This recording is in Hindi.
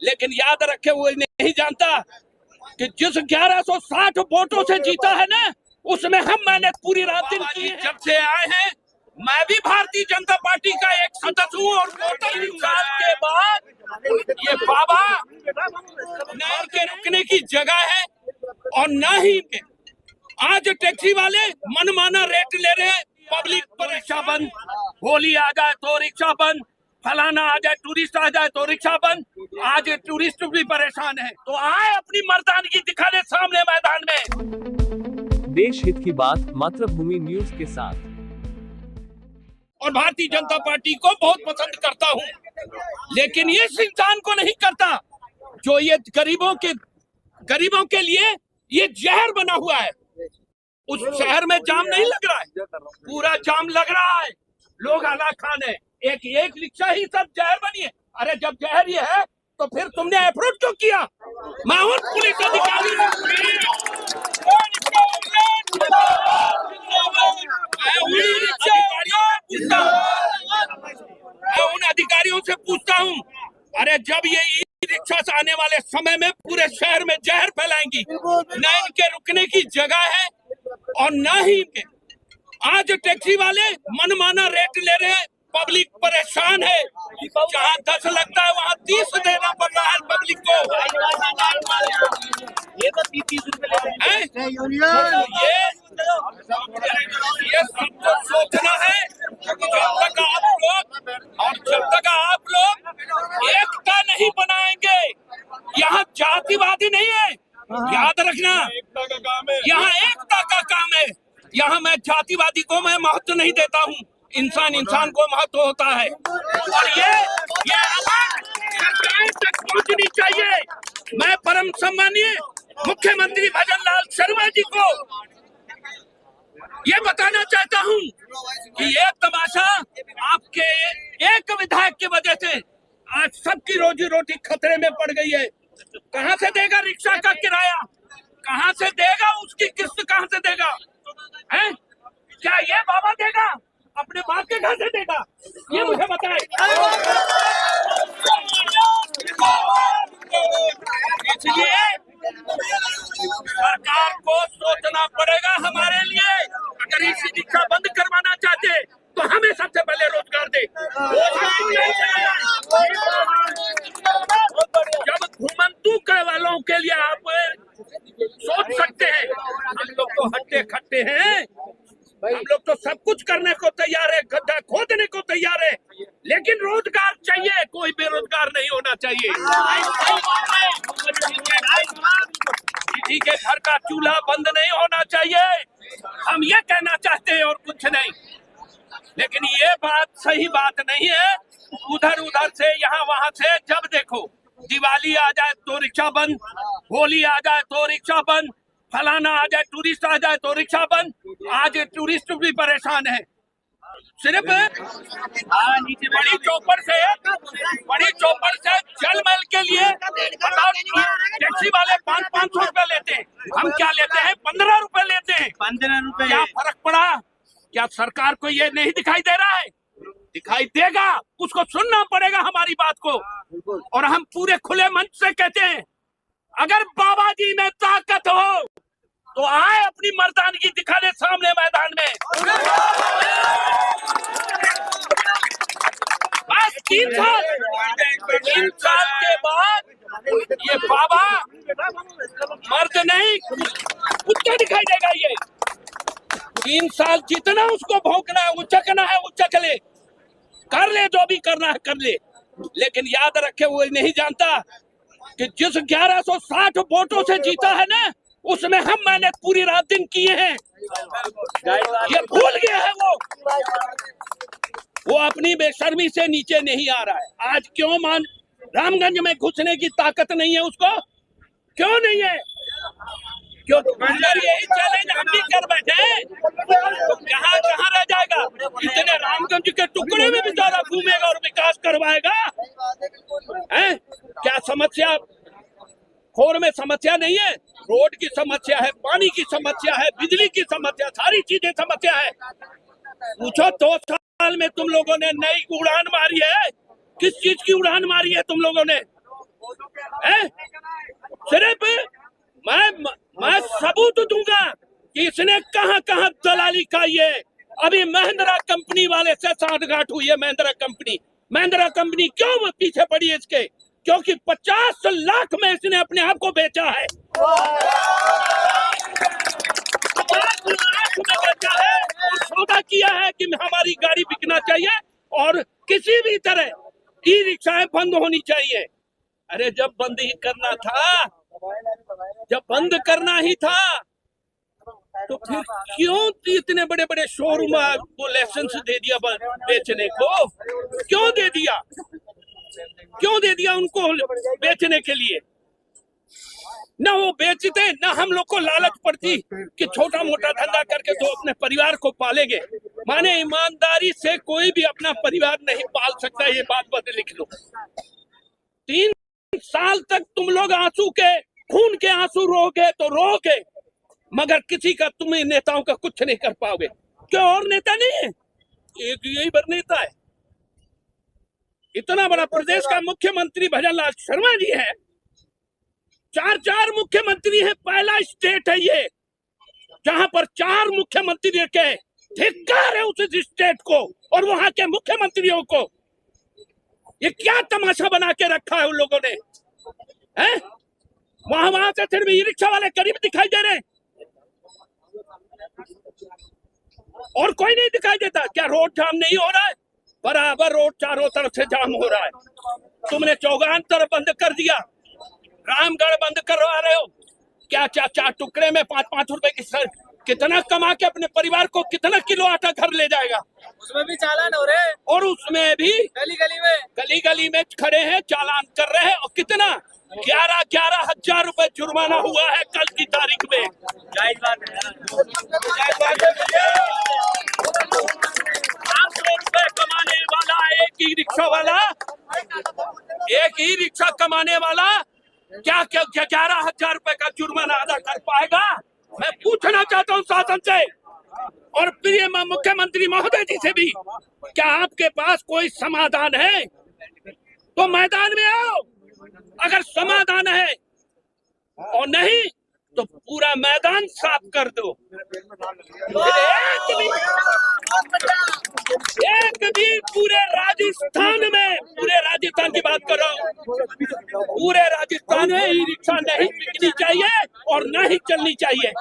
लेकिन याद रखे वो नहीं जानता कि जिस 1160 वोटों से जीता है ना, उसमें हम मेहनत पूरी रात दिन की है। जब से आए हैं मैं भी भारतीय जनता पार्टी का एक सदस्य हूँ और 3 साल के बाद ये बाबा न इनके रुकने की जगह है और न ही इनके आज टैक्सी वाले मनमाना रेट ले रहे हैं। पब्लिक पर रिक्शा बंद, होली आ जाए तो रिक्शा बंद, फलाना आ जाए, टूरिस्ट आ जाए तो रिक्शा बंद। आज टूरिस्ट भी परेशान है, तो आए अपनी मर्दानगी दिखा दे सामने मैदान में। देश हित की बात मातृभूमि न्यूज के साथ। और भारतीय जनता पार्टी को बहुत पसंद करता हूँ, लेकिन इस इंसान को नहीं करता जो ये गरीबों के लिए ये जहर बना हुआ है। उस शहर में जाम नहीं लग रहा है, पूरा जाम लग रहा है। लोग आला खान है, एक रिक्शा ही सब जहर बनी है। अरे जब जहर ये है तो फिर तुमने अप्रोच क्यों किया? मैं हूँ पुलिस अधिकारी, मैं उन अधिकारियों से पूछता हूँ, अरे जब ये ई रिक्शा से आने वाले समय में पूरे शहर में जहर फैलाएंगी, न इनके रुकने की जगह है और न ही इनके आज टैक्सी वाले मनमाना रेट ले रहे हैं। पब्लिक परेशान है, जहाँ 10 लगता है वहाँ 30 देना पड़ रहा है पब्लिक को। ये तो 30 रुपए ये सबको सोचना है। जब तक आप लोग एकता नहीं बनाएंगे, यहाँ जातिवादी नहीं है, याद रखना, यहाँ एकता का काम है। यहाँ मैं जातिवादी को मैं महत्व नहीं देता हूँ, इंसान को महत्व होता है। और ये आवाज सरकार तक पहुँचनी चाहिए। मैं परम सम्मानीय मुख्यमंत्री भजन लाल शर्मा जी को ये बताना चाहता हूँ कि ये तमाशा आपके एक विधायक की वजह से आज सबकी रोजी रोटी खतरे में पड़ गई है। कहाँ से देगा रिक्शा का किराया? कहाँ से देगा? उसकी किस्त कहाँ से देगा? हैं? क्या ये बाबा देगा? अपने बाप के घर से देगा? ये मुझे बताए। इसलिए सरकार को सोचना पड़ेगा हमारे लिए। अगर इसी रिक्शा बंद करवाना चाहते तो हमें सबसे पहले रोजगार दे। जब घुमंतू के वालों के लिए आप सोच सकते हैं, हम लोग तो हट्टे खट्टे हैं, हम लोग तो सब कुछ करने को तैयार है, गड्ढा खोदने को तैयार है, लेकिन रोजगार चाहिए। कोई बेरोजगार नहीं होना चाहिए। किसी के घर का चूल्हा बंद नहीं होना चाहिए। हम ये कहना चाहते हैं और कुछ नहीं, लेकिन ये बात सही बात नहीं है। उधर से यहाँ वहाँ से जब देखो दिवाली आ जाए तो रिक्शा बंद, होली आ जाए तो रिक्शा बंद, फलाना आ जाए, टूरिस्ट आ जाए तो रिक्शा बंद। आज टूरिस्ट भी परेशान है। सिर्फ बड़ी चौपर से जलमहल के लिए टैक्सी वाले 500 रुपए लेते हैं, हम क्या लेते हैं? 15 रुपए लेते हैं। 15 रुपए क्या फर्क पड़ा? क्या सरकार को ये नहीं दिखाई दे रहा है? दिखाई देगा, उसको सुनना पड़ेगा हमारी बात को। और हम पूरे खुले मंच से कहते हैं, अगर बाबा जी में ताकत हो तो आए अपनी मर्दानगी दिखा दे सामने मैदान में। बस 3 साल के बाद ये बाबा मर्द नहीं कुत्ता दिखाई देगा। ये 3 साल जितना उसको भौंकना है, उचकना है, उचक ले, कर ले, जो भी करना है कर ले, लेकिन याद रखे वो नहीं जानता कि जिस 1160 वोटों से जीता है ना, उसमें हम मेहनत पूरी रात दिन किए हैं। ये भूल गया है वो अपनी बेशर्मी से नीचे नहीं आ रहा है। आज क्यों रामगंज में घुसने की ताकत नहीं है उसको? क्यों नहीं है? क्यों? अगर यही चैलेंज हम भी कर बैठे तो कहाँ रह जाएगा? इतने रामगंज के टुकड़े में भी ज्यादा घूमेगा और विकास करवाएगा। हैं? क्या समस्या खोर में समस्या नहीं है? रोड की समस्या है, पानी की समस्या है, बिजली की समस्या, सारी चीजें समस्या है। पूछो 2 साल में तुम लोगों ने नई उड़ान मारी है? किस चीज की उड़ान मारी है तुम लोगों ने? सिर्फ मैं सबूत दूंगा कि इसने कहां कहां दलाली खाई है। अभी महिंद्रा कंपनी वाले से साठगांठ हुई है। महिंद्रा कंपनी क्यों पीछे पड़ी है इसके? क्योंकि 50 लाख में इसने अपने आप को बेचा है। 50 लाख में बेचा है और सौदा किया है कि हमारी गाड़ी बिकना चाहिए और किसी भी तरह ई रिक्शाएं बंद होनी चाहिए। अरे जब बंद करना ही था तो फिर क्यों इतने बड़े बड़े शोरूम को लाइसेंस दे दिया बेचने को? क्यों दे दिया उनको बेचने के लिए? ना वो बेचते, ना हम लोग को लालच पड़ती कि छोटा मोटा धंधा करके तो अपने परिवार को पालेंगे। माने ईमानदारी से कोई भी अपना परिवार नहीं पाल सकता, ये बात बस लिख लो। 3 साल तक तुम लोग खून के आंसू रोगे तो रोगे, मगर किसी का तुम्हें नेताओं का कुछ नहीं कर पाओगे। क्यों? और नेता नहीं है, एक यही बार नेता है। इतना बड़ा प्रदेश का मुख्यमंत्री भजनलाल शर्मा जी है। 4 मुख्यमंत्री है। पहला स्टेट है ये जहां पर 4 मुख्यमंत्री रखे। धिक्कार है उस स्टेट को और वहां के मुख्यमंत्रियों को। ये क्या तमाशा बना के रखा है उन लोगों ने? हैं? वहां से सिर्फ ई रिक्शा वाले करीब दिखाई दे रहे और कोई नहीं दिखाई देता। क्या रोड जाम नहीं हो रहा है? बराबर रोड चारों तरफ से जाम हो रहा है। तुमने चौगान तरफ बंद कर दिया, रामगढ़ बंद करवा रहे हो। क्या 4 टुकड़े में 5-5 रुपए की कितना कमा के अपने परिवार को कितना किलो आटा घर ले जाएगा? उसमें भी चालान हो रहे हैं और उसमें भी गली में खड़े हैं, चालान कर रहे हैं। और कितना 11 हजार रुपए जुर्माना हुआ है कल की तारीख में। 500 रुपए कमाने वाला एक ही रिक्शा कमाने वाला क्या 11,000 रुपए का जुर्माना अदा कर पाएगा? मैं पूछना चाहता हूँ शासन से और प्रिय मुख्यमंत्री महोदय जी से भी, क्या आपके पास कोई समाधान है तो मैदान में आओ। अगर समाधान है और नहीं तो पूरा मैदान साफ कर दो। एक भी पूरे राजस्थान की बात कर रहा हूँ, पूरे राजस्थान में ई रिक्शा नहीं बिकनी चाहिए और न ही चलनी चाहिए।